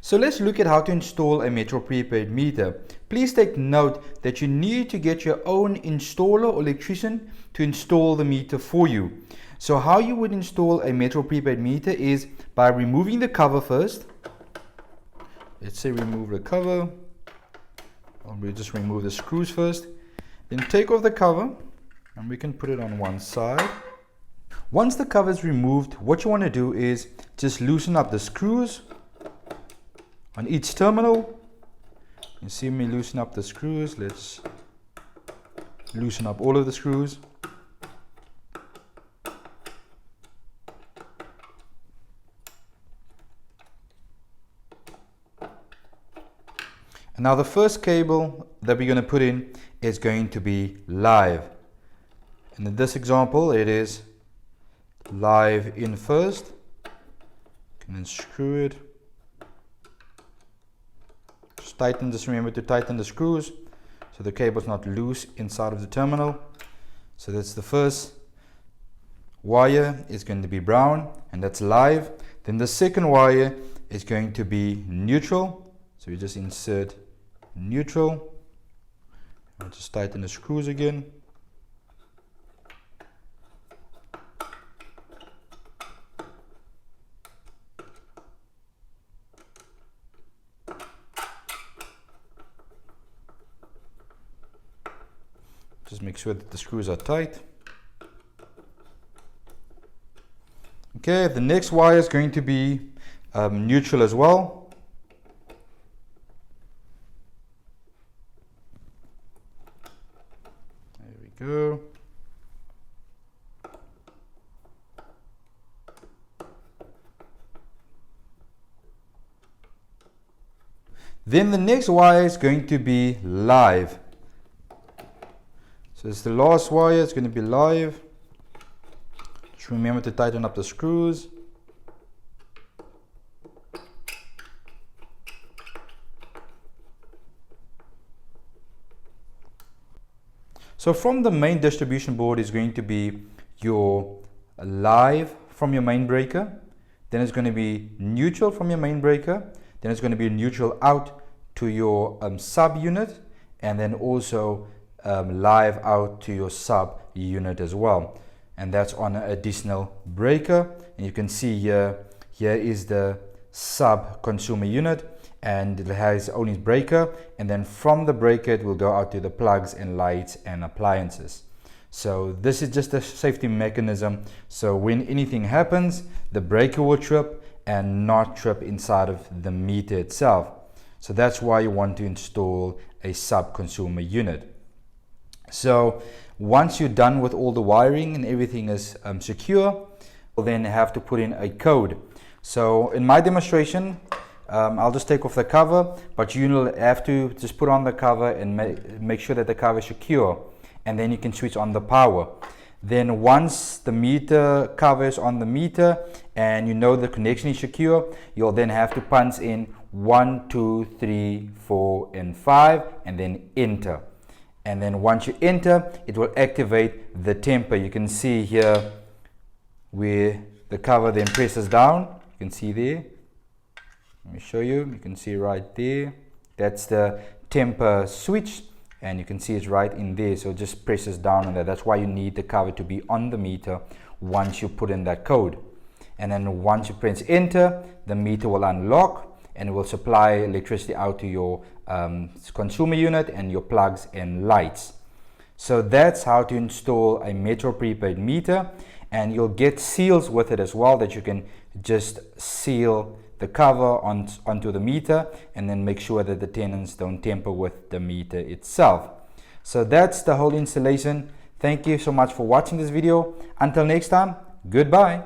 So let's look at how to install a Metro Prepaid meter. Please take note that you need to get your own installer or electrician to install the meter for you. So how you would install a Metro Prepaid meter is by removing the cover first. Let's say remove the cover. We'll just remove the screws first. Then take off the cover and we can put it on one side. Once the cover is removed, what you want to do is just loosen up the screws on each terminal. You see me loosen up the screws. Let's loosen up all of the screws. And now the first cable that we're going to put in is going to be live. And in this example, it is live in first. You can then screw it. Just remember to tighten the screws so the cable is not loose inside of the terminal. So that's the first wire is going to be brown, and that's live. Then the second wire is going to be neutral. So we just insert neutral. I'll just tighten the screws again. Just make sure that the screws are tight. Okay, the next wire is going to be neutral as well. There we go. Then the next wire is going to be live. So it's the last wire, it's going to be live. Just remember to tighten up the screws. So from the main distribution board is going to be your live from your main breaker. Then it's going to be neutral from your main breaker. Then it's going to be neutral out to your sub unit. And then also live out to your sub unit as well, and that's on an additional breaker. And you can see here is the sub consumer unit, and it has only its breaker, and then from the breaker it will go out to the plugs and lights and appliances. So this is just a safety mechanism, so when anything happens the breaker will trip and not trip inside of the meter itself. So that's why you want to install a sub consumer unit. So once you're done with all the wiring and everything is secure, you'll then have to put in a code. So in my demonstration, I'll just take off the cover, but you'll have to just put on the cover and make sure that the cover is secure, and then you can switch on the power. Then once the meter cover is on the meter and you know the connection is secure, you'll then have to punch in 1, 2, 3, 4 and 5 and then enter. And then once you enter, it will activate the temper. You can see here where the cover then presses down. You can see there. Let me show you. You can see right there. That's the temper switch. And you can see it's right in there. So it just presses down on that. That's why you need the cover to be on the meter once you put in that code. And then once you press enter, the meter will unlock and it will supply electricity out to your consumer unit and your plugs and lights. So that's how to install a Metro Prepaid meter, and you'll get seals with it as well that you can just seal the cover onto the meter and then make sure that the tenants don't tamper with the meter itself. So that's the whole installation. Thank you so much for watching this video. Until next time, goodbye.